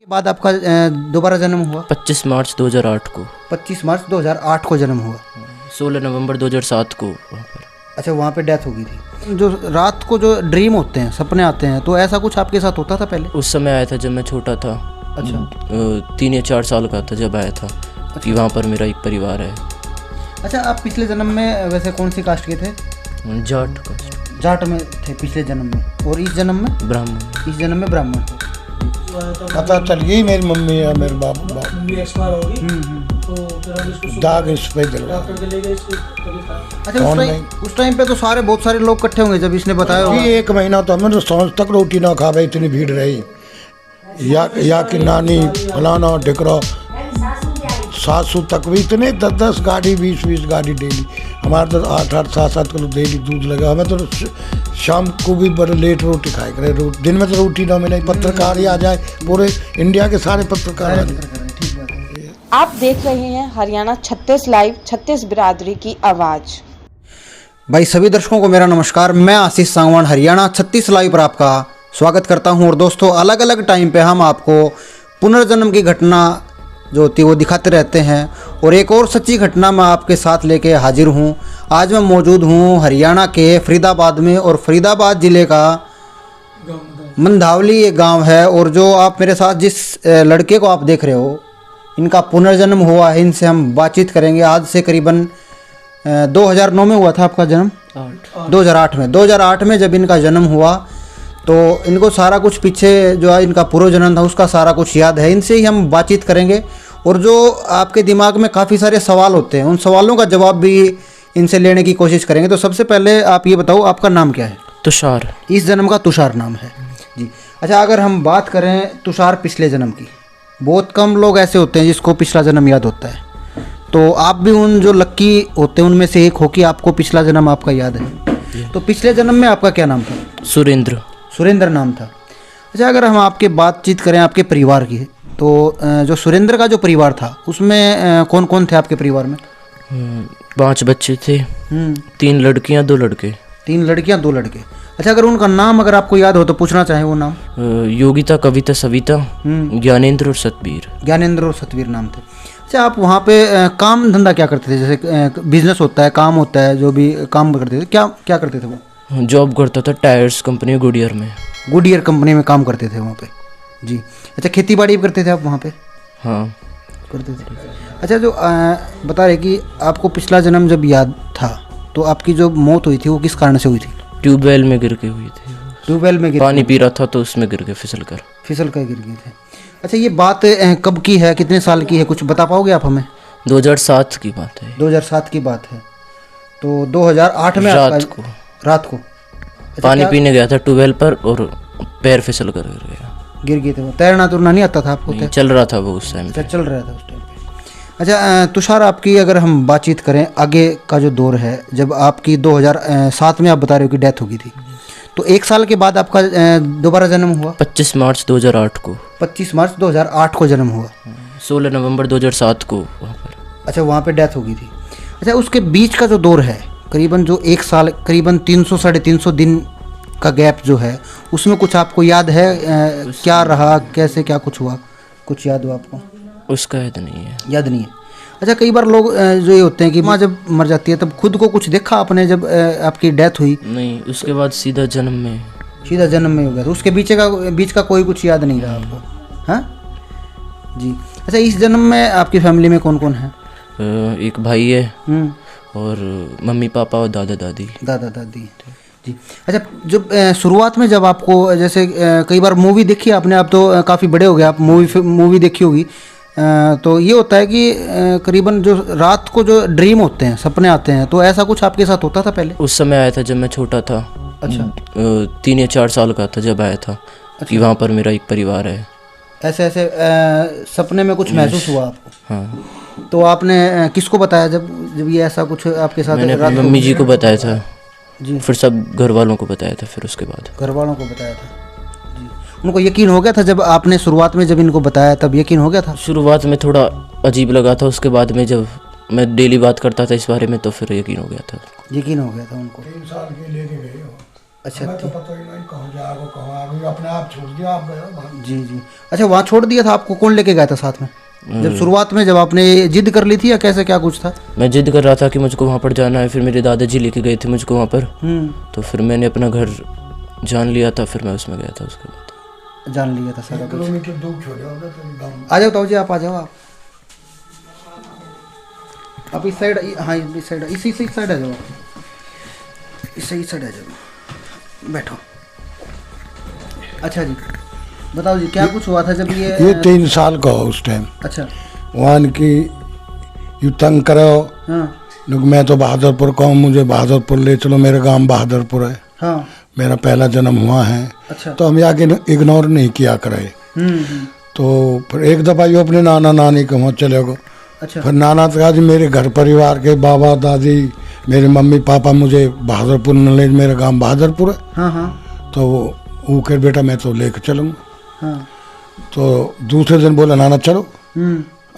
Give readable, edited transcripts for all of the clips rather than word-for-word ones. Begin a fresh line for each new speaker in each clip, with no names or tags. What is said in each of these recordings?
के बाद आपका दोबारा जन्म हुआ
25 मार्च 2008 को।
25 मार्च 2008 को जन्म हुआ।
16 नवंबर 2007 को वहाँ पर।
अच्छा, वहाँ पे डेथ हो गई थी। जो रात को जो ड्रीम होते हैं, सपने आते हैं, तो ऐसा कुछ आपके साथ होता था पहले?
उस समय आया था जब मैं छोटा था।
अच्छा।
3 या 4 साल का था जब आया था कि वहाँ पर मेरा एक परिवार है।
अच्छा, आप पिछले जन्म में वैसे कौन सी कास्ट के थे?
जाट कास्ट।
जाट में थे पिछले जन्म में, और इस जन्म में
ब्राह्मण।
इस जन्म में ब्राह्मण।
पता चल गई मेरी मम्मी या मेरे बाप
एक्सपायर हो गई।
दाग इस पे जला।
अच्छा, उस टाइम पे तो बहुत सारे लोग इकट्ठे होंगे जब इसने बताया होगा।
कि 1 महीना तो हमें तो सांझ तक रोटी ना खावे, इतनी भीड़ रही। या कि नानी फलाना ढिकरा सासू तक भी इतने 10-10 गाड़ी 20-20 गाड़ी डेली। हमारे तो 8-8 7-7 किलो डेली दूध लगा। हमें तो शाम को भी बड़े लेट रोटी खाए करे। दिन में तो रोटी ना मिले। पत्रकार ही आ जाए, पूरे इंडिया के सारे पत्रकार आ जाए।
आप देख रहे हैं हरियाणा 36 लाइव, 36 बिरादरी की आवाज़।
भाई सभी दर्शकों को मेरा नमस्कार। मैं आशीष सांगवान हरियाणा 36 लाइव पर आपका स्वागत करता हूं। और दोस्तों, अलग अलग टाइम पे हम आपको पुनर्जन्म की घटना जो होती है वो दिखाते रहते हैं, और एक और सच्ची घटना मैं आपके साथ लेके हाजिर हूं। आज मैं मौजूद हूं हरियाणा के फरीदाबाद में, और फरीदाबाद ज़िले का मंधावली एक गांव है। और जो आप मेरे साथ जिस लड़के को आप देख रहे हो, इनका पुनर्जन्म हुआ है। इनसे हम बातचीत करेंगे। आज से करीबन 2009 में हुआ था आपका जन्म? 2008 में जब इनका जन्म हुआ तो इनको सारा कुछ पीछे जो है इनका पूर्व जन्म था उसका सारा कुछ याद है। इनसे ही हम बातचीत करेंगे, और जो आपके दिमाग में काफ़ी सारे सवाल होते हैं उन सवालों का जवाब भी इनसे लेने की कोशिश करेंगे। तो सबसे पहले आप ये बताओ, आपका नाम क्या है?
तुषार।
इस जन्म का तुषार नाम है जी। अच्छा, अगर हम बात करें तुषार पिछले जन्म की, बहुत कम लोग ऐसे होते हैं जिसको पिछला जन्म याद होता है। तो आप भी उन जो लक्की होते हैं उनमें से एक हो कि आपको पिछला जन्म आपका याद है। तो पिछले जन्म में आपका क्या नाम था? सुरेंद्र नाम था। अच्छा, अगर हम आपके बातचीत करें आपके परिवार की, तो जो सुरेंद्र का जो परिवार था उसमें कौन कौन थे आपके परिवार में?
5 बच्चे थे। 3 लड़कियां 2 लड़के।
3 लड़कियां 2 लड़के। अच्छा, अगर उनका नाम अगर आपको याद हो तो पूछना चाहें वो नाम?
योगिता, कविता, सविता, ज्ञानेंद्र और सतवीर।
ज्ञानेंद्र और सतवीर नाम थे। अच्छा, आप वहाँ पे काम धंधा क्या करते थे? जैसे बिजनेस होता है, काम होता है, जो भी काम करते थे, क्या क्या करते थे वो?
जॉब करता था टायर्स कंपनी गुडियर में।
गुडियर कंपनी में काम करते थे वहाँ पे जी। अच्छा, खेती बाड़ी भी करते थे आप वहाँ पे?
हाँ,
करते थे। अच्छा, जो बता रहे कि आपको पिछला जन्म जब याद था तो आपकी जो मौत हुई थी वो किस कारण से हुई थी?
ट्यूबवेल में गिर के हुई थी।
ट्यूबवेल में
पानी पी रहा था तो उसमें गिर के फिसल कर
गिर गए थे। अच्छा, ये बात कब की है, कितने साल की है, कुछ बता पाओगे आप हमें?
2007 की बात है।
2007 की बात है। तो 2008 में रात को अच्छा,
पानी पीने गया था ट्यूबवेल पर और पैर फिसल कर गिर
गए थे। वो तैरना तुरना नहीं आता था आपको?
चल रहा था वो उस टाइम।
चल रहा था उस टाइम पे। अच्छा, तुषार, आपकी अगर हम बातचीत करें आगे का जो दौर है, जब आपकी 2007 में आप बता रहे हो कि डेथ हो गई थी, तो 1 साल के बाद आपका दोबारा जन्म हुआ
25 मार्च 2008 को।
25 मार्च 2008 को जन्म हुआ।
16 नवंबर 2007 को वहाँ पर।
अच्छा, वहाँ पे डेथ हो गई थी। अच्छा, उसके बीच का जो दौर है, करीबन जो 1 साल, करीबन 300-350 दिन का गैप जो है, उसमें कुछ आपको याद है? क्या रहा, कैसे क्या कुछ हुआ, कुछ याद हो आपको?
उसका याद नहीं है।
अच्छा, कई बार लोग जो ये होते हैं कि माँ जब मर जाती है तब खुद को कुछ देखा आपने जब आपकी डेथ हुई?
नहीं, उसके बाद सीधा जन्म में
हो गया। तो उसके बीच का कोई कुछ याद नहीं रहा आपको? हाँ जी। अच्छा, इस जन्म में आपकी फैमिली में कौन कौन है?
एक भाई है और मम्मी पापा और दादा दादी जी। अच्छा, जब शुरुआत में जब आपको, जैसे कई बार मूवी देखी आपने, आप तो काफ़ी बड़े हो गए, आप मूवी देखी होगी, तो ये होता है कि करीबन जो रात को जो ड्रीम होते हैं, सपने आते हैं, तो ऐसा कुछ आपके साथ होता था पहले? उस समय आया था जब मैं छोटा था।
अच्छा।
3 या 4 साल का था जब आया था। अच्छा। कि वहाँ पर मेरा एक परिवार है।
ऐसे सपने में कुछ महसूस हुआ आपको?
हाँ।
तो आपने किसको बताया जब ये ऐसा कुछ आपके साथ?
मैंने अपनी मम्मी जी को बताया था
जी।
फिर सब घर वालों को बताया था। फिर उसके बाद
घर वालों को बताया था जी। उनको यकीन हो गया था जब आपने शुरुआत में जब इनको बताया, तब यकीन हो गया था?
शुरुआत में थोड़ा अजीब लगा था, उसके बाद में जब मैं डेली बात करता था इस बारे में तो फिर यकीन हो गया था।
यकीन हो गया था उनको।
3 साल के लेके गए।
अच्छा
हमें तो पता ही नहीं कहाँ जाएगा कहाँ आएगा, अपने आप छोड़ दिया, आप गए भाग।
जी जी। अच्छा, वहाँ छोड़ दिया था आपको, कौन लेके गया था साथ में जब शुरुआत में, जब आपने जिद कर ली थी या कैसे, क्या कुछ था?
मैं जिद कर रहा था कि मुझको वहाँ पर जाना है, फिर मेरे दादाजी लेके गए थे मुझको वहाँ पर। तो फिर मैंने अपना घर जान लिया था, फिर मैं उसमें गया था। उसके बाद
जान लिया था सारा कुछ।
किलोमीटर दूर छोड़े होगा तो गाँव।
आ जाओ ताऊ जी, आप आ जाओ। आप इस साइड, हाँ इस साइड, इसी साइड आ जाओ, इस साइड आ जाओ, बैठो। अच्छा जी, बताओ जी, क्या कुछ हुआ था जब
ये 3 साल का हो उस टाइम।
अच्छा।
वहाँ की यू तंग करो।
हाँ
लोग, मैं तो बहादुरपुर का हूँ, मुझे बहादुरपुर ले चलो, मेरा गांव बहादुरपुर है,
हाँ।
मेरा पहला जन्म हुआ है।
अच्छा।
तो हम आगे इग्नोर नहीं किया करे। तो फिर एक दफ़ा यो अपने नाना नानी के वहाँ चले गए।
अच्छा।
फिर नाना तो जी मेरे घर परिवार के बाबा दादी, मेरे मम्मी पापा, मुझे बहादुरपुर नॉलेज, मेरा गांव बहादुरपुर है।
हाँ हाँ
तो वो कह बेटा मैं तो लेकर चलूँगा।
हाँ।
तो दूसरे दिन बोला नाना चलो।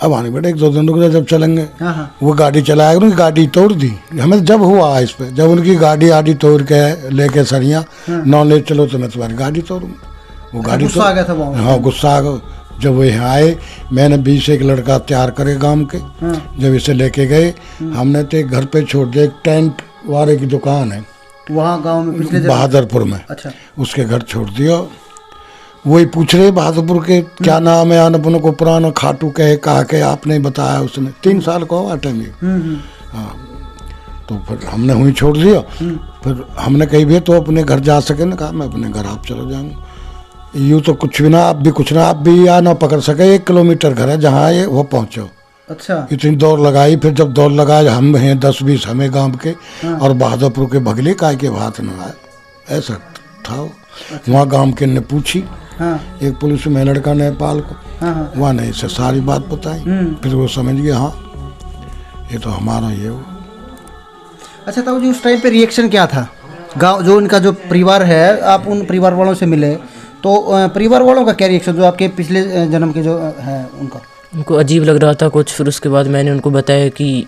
अब आने बेटा 1-2 दिन रुक जा, जब चलेंगे।
हाँ हाँ।
वो गाड़ी चलाया, उनकी गाड़ी तोड़ दी। हमें जब हुआ इस पे, जब उनकी गाड़ी आड़ी तोड़ के लेके सरिया नॉलेज चलो तो मैं तुम्हारी गाड़ी तोड़ूंगा। वो गाड़ी
गुस्सा आ गया था वहाँ?
हाँ गुस्सा आ गया। जब वो यहाँ आए, मैंने 20 एक लड़का तैयार करे गांव के। जब इसे लेके गए, हमने तो एक घर पे छोड़ दिया, एक टेंट वाले की दुकान है
वहाँ गांव में पिछले
बहादुरपुर में।
अच्छा।
उसके घर छोड़ दिया। वही पूछ रहे बहादुरपुर के क्या नाम है, अपन को पुराना खाटू कहे, कहा के आपने बताया। उसने 3 साल का हुआ टाइम ये। हाँ। तो फिर हमने वहीं छोड़ दिया। फिर हमने कही भी तो अपने घर जा सके ना, कहा मैं अपने घर आप चलो जाऊँगा। यूँ तो कुछ भी ना, आप भी कुछ ना, आप भी या ना पकड़ सके। 1 किलोमीटर घर है जहाँ ये वो पहुँचो।
अच्छा।
इतनी दौड़ लगाई। फिर जब दौड़ लगाए, हम हैं 10-20 हमें गांव के, और बहादुरपुर के भगले काय के बात न आए, ऐसा था। वहाँ गांव के ने पूछी।
हाँ।
एक पुलिस में लड़का नेपाल को,
हाँ।
वहाँ ने इसे सारी बात बताई। फिर वो समझ गया हाँ ये तो हमारा ये हो।
अच्छा ताऊ जी, उस टाइम पे रिएक्शन क्या था गांव, जो इनका जो परिवार है, आप उन परिवार वालों से मिले तो परिवार वालों का क्या रिएक्शन, जो आपके पिछले जन्म के जो है उनका?
उनको अजीब लग रहा था कुछ। फिर उसके बाद मैंने उनको बताया कि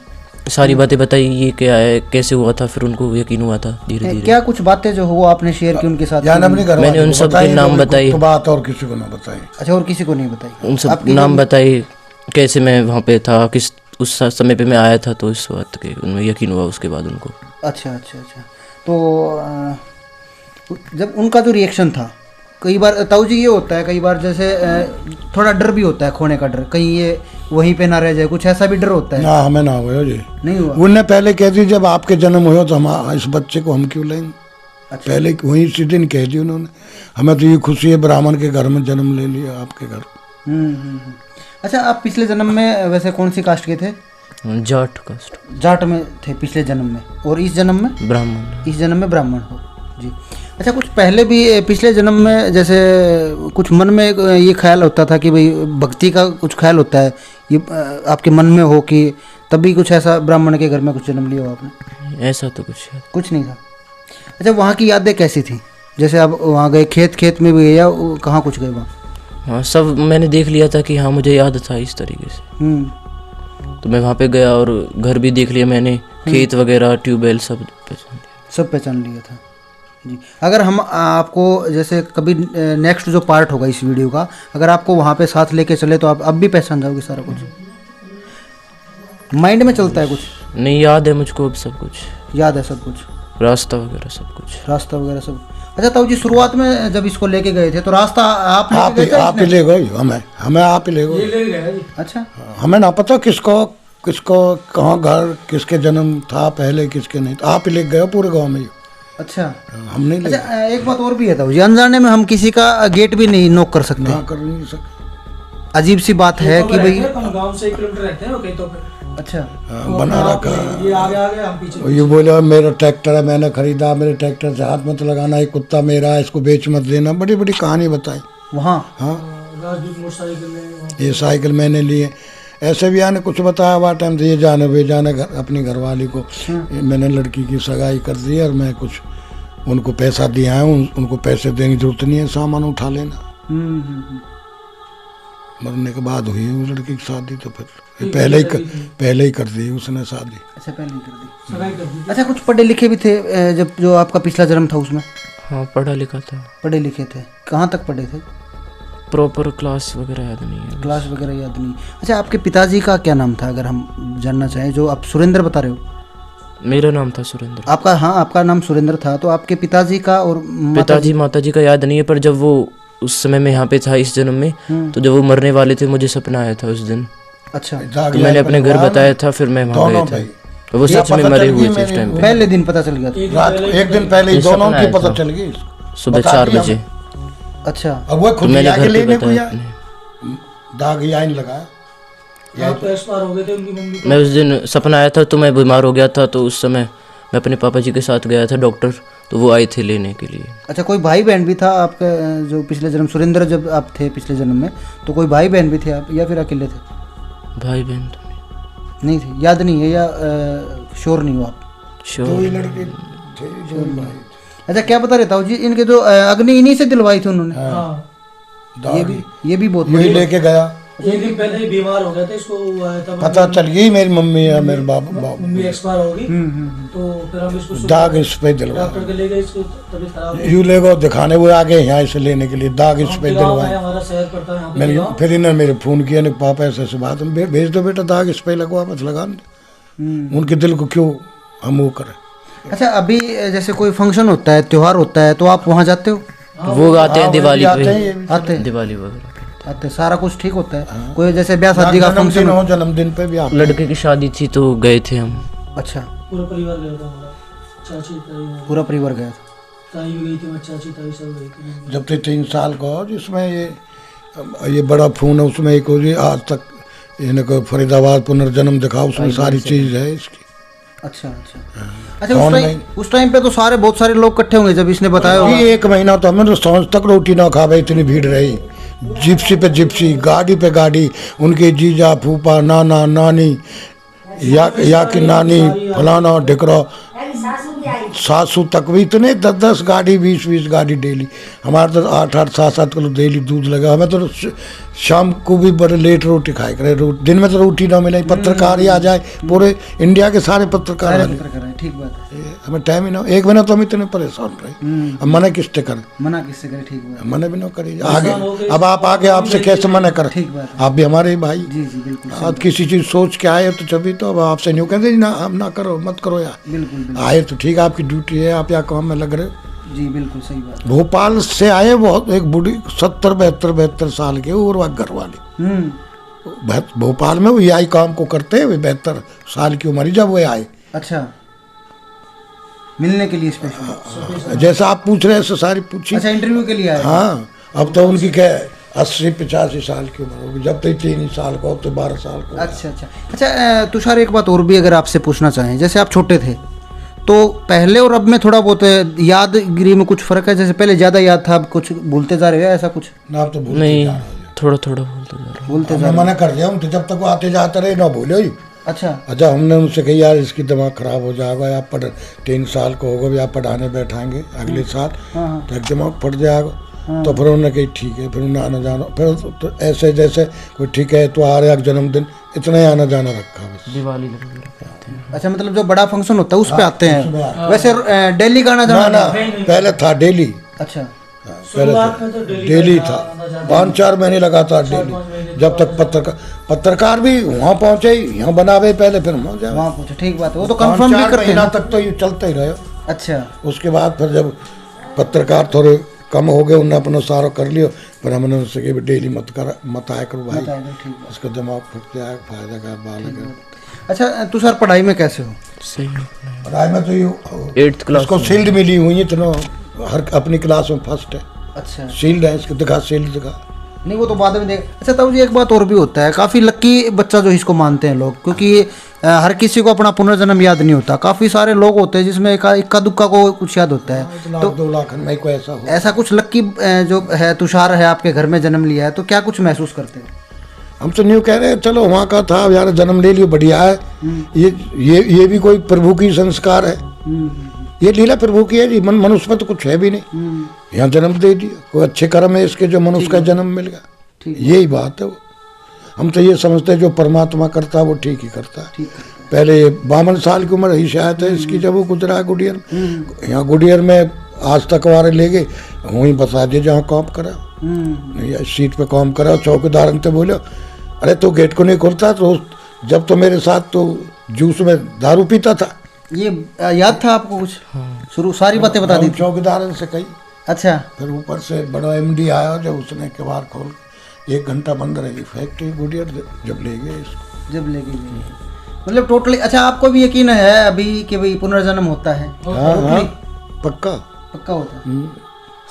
सारी बातें बताई, ये क्या है, कैसे हुआ था। फिर उनको यकीन हुआ था धीरे धीरे।
क्या कुछ बातें जो हुआ आपने शेयर की उनके साथ?
मैंने उन सब के नाम बताए।
बात और किसी को ना बताई।
अच्छा, और किसी को नहीं बताई?
उन सब नाम बताए, कैसे मैं वहाँ पे था, किस उस समय पे मैं आया था। तो इस बात के उनमें यकीन हुआ उसके बाद उनको।
अच्छा अच्छा अच्छा। तो जब उनका जो रिएक्शन था, कई बार ताऊ जी ये होता है, कई बार जैसे थोड़ा डर भी होता है, खोने का डर, कहीं ये वहीं पे ना रह जाए, कुछ ऐसा भी डर होता है?
ना हमें ना हुआ जी,
नहीं हुआ।
उनने पहले कह दी जब आपके जन्म हुए तो हम इस बच्चे को हम क्यों लेंगे।
अच्छा।
पहले वहीं इसी दिन कह दी उन्होंने, हमें तो ये खुशी है ब्राह्मण के घर में जन्म ले लिया आपके घर।
अच्छा, आप पिछले जन्म में वैसे कौन सी कास्ट के थे?
जाट कास्ट।
जाट में थे पिछले जन्म में, और इस जन्म में
ब्राह्मण।
इस जन्म में ब्राह्मण हो जी। अच्छा, कुछ पहले भी पिछले जन्म में जैसे कुछ मन में ये ख्याल होता था कि भाई भक्ति का कुछ ख्याल होता है, ये आपके मन में हो कि तभी कुछ ऐसा ब्राह्मण के घर में कुछ जन्म लिया हो आपने?
ऐसा तो कुछ
नहीं था। अच्छा, वहाँ की यादें कैसी थी? जैसे आप वहाँ गए, खेत में भी गए या कहाँ कुछ गए वहाँ?
हाँ, सब मैंने देख लिया था कि हाँ मुझे याद था इस तरीके से। तो मैं वहाँ पे गया और घर भी देख लिया मैंने, खेत वगैरह, ट्यूबवेल सब
पहचान लिया था जी। अगर हम आपको जैसे कभी नेक्स्ट जो पार्ट होगा इस वीडियो का, अगर आपको वहाँ पे साथ लेके चले तो आप अब भी पहचान जाओगे सारा कुछ? माइंड में चलता है कुछ?
नहीं, याद है मुझको अब सब कुछ।
याद है सब कुछ,
रास्ता वगैरह सब कुछ।
रास्ता वगैरह सब। अच्छा ताऊ जी, शुरुआत में जब इसको लेके गए थे तो रास्ता आप
ही ले गए? हमें आप ही ले गए।
अच्छा,
हमें ना पता किसको कहाँ घर, किसके जन्म था पहले, किसके नहीं, आप ही ले गए पूरे गाँव में।
अच्छा,
हम नहीं ले।
अच्छा, एक बात और भी है ताऊ जी, अनजाने में हम किसी का गेट भी नहीं नॉक कर सकते।
कर नहीं सकते।
अजीब सी बात है कि भाई
गांव से 1 किलोमीटर रहते हैं खेतों पे।
अच्छा,
बना रखा।
ये आगे हम पीछे।
ये बोले मेरा ट्रैक्टर है, मैंने खरीदा, मेरे ट्रैक्टर से हाथ मत लगाना, ये कुत्ता मेरा है, इसको बेच मत देना, बड़ी बड़ी कहानी बताई
वहाँ।
हाँ,
मोटरसाइकिल में
ये साइकिल मैंने लिए, ऐसे भी आने कुछ बताया हुआ टाइम से, ये जाने वे जाने अपनी घरवाली को मैंने लड़की की सगाई कर दी और मैं कुछ उनको पैसा दिया है, उनको पैसे देने की जरूरत नहीं है, सामान उठा लेना। मरने के बाद हुई उस लड़की की शादी, तो फिर पहले ही कर दी उसने शादी।
अच्छा, पहले ही कर दी।
सगाई कर दी।
अच्छा, कुछ पढ़े लिखे भी थे जब जो आपका पिछला जन्म था उसमें?
हाँ, पढ़ा लिखा था।
पढ़े लिखे थे, कहाँ तक पढ़े थे?
प्रॉपर क्लास वगैरह याद नहीं है।
क्लास वगैरह याद नहीं। अच्छा, आपके पिताजी का क्या नाम था अगर हम जानना चाहें? जो आप सुरेंद्र बता रहे हो।
मेरा नाम था सुरेंद्र।
आपका, हाँ, आपका नाम सुरेंद्र था, तो आपके पिताजी का और
पिताजी माताजी का याद नहीं है, पर जब वो उस समय में यहाँ पे था इस जन्म में, तो जब वो मरने वाले थे मुझे सपना आया था उस दिन।
अच्छा,
तो मैंने अपने घर बताया था, फिर मैं वहाँ गया था, तो वो सच में मरे हुए थे उस टाइम पे।
पहले दिन पता चल गया था?
रात एक दिन पहले ही दोनों की पता चल गई
सुबह 4 बजे।
अच्छा,
और वो
तो
खुद
मैंने
आके
घर पे
लेने को
बताया
आया,
अपने।
दाग याइन लगाया।
आप तो एक्सपायर हो गए थे उनकी मम्मी
मैं उस दिन सपना आया था तो मैं बीमार हो गया था, तो उस समय मैं अपने पापा जी के साथ गया था डॉक्टर, तो वो आए थे लेने के लिए।
अच्छा, कोई भाई बहन भी था आपका जो पिछले जन्म, सुरेंद्र जब आप थे पिछले जन्म में, तो कोई भाई बहन भी थे आप, या फिर अकेले थे?
भाई बहन तो
नहीं थे, याद नहीं है, या श्योर नहीं हो आप?
श्योर।
लड़के थे जो भाई।
अच्छा, क्या बता रहता हूँ जी, इनके जो अग्नि इन्हीं से दिलवाई थी उन्होंने?
हाँ
ये भी बहुत
यही लेके गया।
एक दिन पहले ही बीमार हो गया था, इसको आया था
पता चल गई मेरी मम्मी या मेरे बाबू
मम्मी एक्सपायर हो गई, तो फिर हम इसको
दाग इस पे दिलवा।
डॉक्टर के ले गए, इसको तबीयत खराब हो
यू ले गो दिखाने वो आगे यहाँ से लेने के लिए, दाग इस पे
गई। गाँव है
दिलवाए।
हमारा, शहर पड़ता है यहाँ पे
मैंने
गाँव।
फिर इन्होंने मेरे फोन किया, ने पापा ऐसे बात है, भेज दो बेटा, दाग इस पे लगवा मत लगा दे। उनके दिल को क्यों हम वो करें।
अच्छा, अभी जैसे कोई फंक्शन होता है, त्योहार होता है, तो आप वहाँ जाते हो?
वो आते हैं दिवाली
आते
पे,
हैं,
आते हैं,
दिवाली वगैरह
आते हैं, सारा कुछ ठीक होता है? कोई जैसे ब्याह शादी का फंक्शन
जन्मदिन हो, जन्मदिन पे भी आते हैं।
लड़के की शादी थी तो गए थे हम।
अच्छा,
पूरा परिवार गया था हमारा, चाची ताई,
पूरा परिवार गया था?
ताई भी गई थी, मैं चाची ताई सब गई थी।
जब तक 3 साल का हो, जिसमें ये बड़ा फोन है, उसमें एक हो जी आज तक इनको फरीदाबाद पुनर्जन्म दिखा, उसमें सारी चीज है इसकी।
अच्छा अच्छा अच्छा, उस टाइम पे तो सारे बहुत सारे लोग इकट्ठे होंगे जब इसने बताया होगा।
ये 1 महीना तो हमें तो सांझ तक रोटी ना खा भाई, इतनी भीड़ रही। जिप्सी पे जिप्सी, गाड़ी पे गाड़ी, उनके जीजा फूफा नाना नानी या कि नानी फलाना ढिकरा सासू तक भी इतने 10-10 गाड़ी 20-20 गाड़ी डेली। हमारे तो 8-8 7-7 किलो डेली दूध लगा। हमें तो शाम को भी बड़े लेट रोटी खाए करे, दिन में तो रोटी ना मिले। पत्रकार ही आ जाए, पूरे इंडिया के सारे पत्रकार आ जाए,
ठीक बात है,
हमें टाइम ही ना। 1 महीना तो हम इतने परेशान रहे, अब मना किससे करें,
मना किससे करे? ठीक बात,
मना भी ना करिए आगे। अब आप आगे आपसे कैसे मना करें?
ठीक बात है,
आप भी हमारे भाई।
जी जी बिल्कुल,
आप किसी चीज सोच के आए तो तभी तो। अब आपसे नहीं कहते ना, हम ना करो मत करो यार,
बिल्कुल
आए तो ठीक है, आपकी ड्यूटी है, आप यहाँ काम में लग रहे हो।
जी बिल्कुल सही बात।
भोपाल से आए बहुत, एक बूढ़ी 70-72 साल के और वह घर वाली भोपाल में वो यही काम को करते हैं। वे 72 साल की उम्र जब वो आए,
अच्छा, मिलने के लिए स्पेशल,
जैसा आप पूछ रहे हैं सारी पूछी।
अच्छा, इंटरव्यू के लिए आए?
हाँ, अब तो उनकी क्या 80-85 साल की उम्र होगी, जब तक 3 साल का हो तो 12 साल का।
अच्छा अच्छा अच्छा, तुषार एक बात और भी अगर आपसे पूछना चाहें, जैसे आप छोटे थे तो पहले और अब में थोड़ा बहुत यादगिरी में कुछ फर्क है? जैसे पहले ज़्यादा याद था, अब कुछ भूलते जा रहे हो, ऐसा कुछ?
ना आप तो भूलते
नहीं,
जा रहे हो।
थोड़ा थोड़ा बोलते जा रहा हूँ।
बोलते
मैं मना कर दिया उनसे, जब तक वो आते जाते रहे ना भूलो ही।
अच्छा
हमने उनसे कही यार इसकी दिमाग खराब हो जाएगा, आप 3 साल को होगा भी, आप पढ़ाने बैठाएंगे अगले साल तो एक दिमाग फट जाएगा। तो फिर उन्होंने कही ठीक है, फिर उन्हें आना जाना, फिर तो ऐसे जैसे कोई ठीक है तो आ रहा है जन्मदिन, इतना ही आना जाना रखा बस।
दिवाली वगैरह आते हैं।
अच्छा, मतलब जो बड़ा फंक्शन होता है उस पे आते हैं? वैसे डेली का आना
ना
जाना?
ना, पहले था डेली।
अच्छा,
शुरुआत में तो
डेली था, 5-4 महीने लगातार डेली, जब तक पत्रकार भी वहाँ पहुँचे, यहाँ बनावे पहले, फिर वहाँ जाए,
वहाँ पूछो, ठीक बात है, वो तो कंफर्म भी करते हैं
महीना तक तो ये चलता ही रहे।
अच्छा,
उसके बाद फिर जब पत्रकार थोड़े कम हो गए, उन्होंने अपना सारा कर लिया, फिर हमने उनसे कि डेली मत आया करो भाई, उसका दिमाग फट जाए, फायदा का बालक है।
अच्छा, तुषार पढ़ाई में कैसे हो?
सही है।
पढ़ाई में तो ये
8th क्लास
उसको शील्ड मिली हुई है, तो हर अपनी क्लास में फर्स्ट है।
अच्छा,
शील्ड है इसको, दिखा शील्ड दिखा।
नहीं वो तो बाद में देख। अच्छा, तब जी एक बात और भी होता है, काफ़ी लक्की बच्चा जो इसको मानते हैं लोग, क्योंकि हर किसी को अपना पुनर्जन्म याद नहीं होता। काफ़ी सारे लोग होते हैं जिसमें इक्का दुक्का को कुछ याद होता है, तो
2 लाख में कोई ऐसा हो।
ऐसा कुछ लक्की जो है तुषार है, आपके घर में जन्म लिया है, तो क्या कुछ महसूस करते हैं?
हम तो न्यू कह रहे हैं चलो वहाँ का था, यार जन्म ले लियो, बढ़िया है। ये भी कोई प्रभु की संस्कार है, ये लीला प्रभु की है जी। मनुष्य में तो कुछ है भी नहीं, यहाँ जन्म दे दिया, कोई अच्छे कर्म है इसके जो मनुष्य का जन्म मिल गया, यही बात है वो। हम तो ये समझते हैं जो परमात्मा करता है वो ठीक ही करता है। पहले 52 साल की उम्र ही शायद है इसकी जब वो गुजरा है गुडियर में। यहाँ गुडियर में आज तक वारे ले गए वहीं बता दिए जहाँ काम करा, नहीं सीट पे काम करा। चौकीदार तो बोले अरे तो गेट को नहीं खोलता, तो जब तो मेरे साथ तो जूस में दारू पीता था।
ये याद था आपको कुछ? शुरू सारी बातें बता दी थी
चौकीदार से कही।
अच्छा।
फिर ऊपर से बड़ा एमडी आया जब उसने किवाड़ खोल 1 घंटा बंद रही फैक्ट्री गुडियर जब ले गए इसको।
जब ले गए मतलब टोटली। अच्छा, आपको भी यकीन है अभी कि भाई पुनर्जन्म होता है?
हाँ, पक्का
पक्का होता है।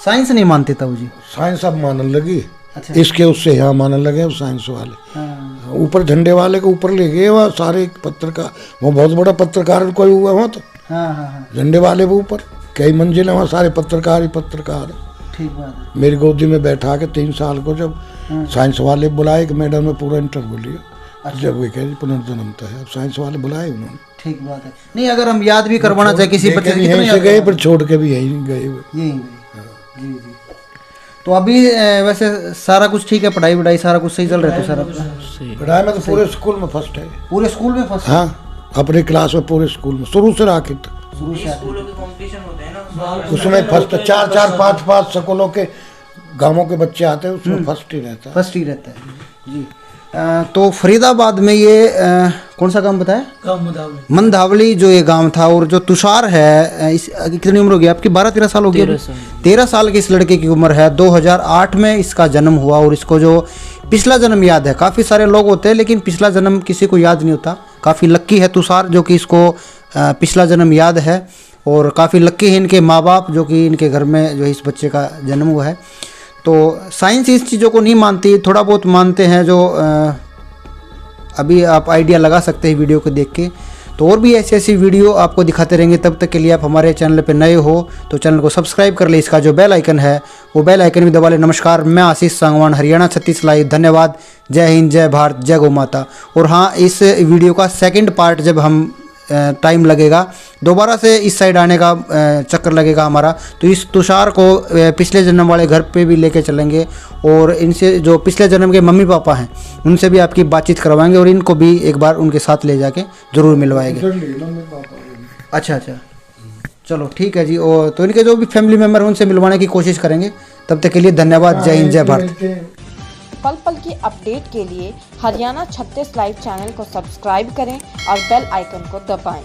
साइंस नहीं मानते तब जी?
साइंस अब मानने लगी।
अच्छा।
इसके उससे यहाँ मानने लगे साइंस वाले। ऊपर झंडे वाले को ऊपर ले गए वहाँ सारे पत्रकार, वो बहुत बड़ा पत्रकार कोई हुआ वहाँ तो।
हाँ।
झंडे वाले वो ऊपर कई मंजिल है वहाँ, सारे पत्रकार ही पत्रकार।
ठीक बात है।
मेरी गोदी में बैठा के 3 साल को जब साइंस वाले बुलाए कि मैडम ने पूरा इंटरव्यू लिया। जब वो कहे पुनर्जन्म तो है, अब साइंस वाले बुलाए उन्होंने।
ठीक बात है। नहीं, अगर हम याद भी करवाना चाहे किसी बच्चे से,
यहीं से गए पर छोड़ के भी यहीं गए हुए।
जी। तो अभी वैसे सारा कुछ ठीक है, पढ़ाई वढ़ाई सारा कुछ सही चल रहा है? तो सारा
पढ़ाई में तो पूरे स्कूल में फर्स्ट है।
पूरे स्कूल में फर्स्ट?
हाँ, अपने क्लास में पूरे स्कूल में शुरू से राखी तक
शुरू से
उसमें फर्स्ट 4-4 5-5 स्कूलों के गांवों के बच्चे आते हैं, उसमें फर्स्ट ही रहता है।
फर्स्ट ही रहता है जी। तो फरीदाबाद में ये कौन सा गांव बताया?
गाँव
मंधावली जो ये गांव था। और जो तुषार है, इस कितनी उम्र हो गई आपकी? 12-13 साल हो गई? 13 साल की इस लड़के की उम्र है। 2008 में इसका जन्म हुआ। और इसको जो पिछला जन्म याद है। काफ़ी सारे लोग होते हैं लेकिन पिछला जन्म किसी को याद नहीं होता। काफ़ी लक्की है तुषार जो कि इसको पिछला जन्म याद है। और काफ़ी लक्की है इनके माँ बाप जो कि इनके घर में जो इस बच्चे का जन्म हुआ है। तो साइंस इस चीज़ों को नहीं मानती, थोड़ा बहुत मानते हैं। जो अभी आप आइडिया लगा सकते हैं वीडियो को देख के। तो और भी ऐसी ऐसी वीडियो आपको दिखाते रहेंगे। तब तक के लिए आप हमारे चैनल पर नए हो तो चैनल को सब्सक्राइब कर ले। इसका जो बेल आइकन है वो बेल आइकन भी दबा ले। नमस्कार, मैं आशीष सांगवान, हरियाणा 36 लाइव। धन्यवाद। जय हिंद, जय भारत, जय गौ माता। और हाँ, इस वीडियो का सेकंड पार्ट जब हम टाइम लगेगा, दोबारा से इस साइड आने का चक्कर लगेगा हमारा, तो इस तुषार को पिछले जन्म वाले घर पे भी लेके चलेंगे। और इनसे जो पिछले जन्म के मम्मी पापा हैं उनसे भी आपकी बातचीत करवाएंगे। और इनको भी एक बार उनके साथ ले जाके ज़रूर मिलवाएंगे। अच्छा, चलो ठीक है जी। और तो इनके जो भी फैमिली मेम्बर हैं उनसे मिलवाने की कोशिश करेंगे। तब तक के लिए धन्यवाद। जय हिंद, जय भारत।
पल पल की अपडेट के लिए हरियाणा 36 लाइव चैनल को सब्सक्राइब करें और बेल आइकन को दबाएं।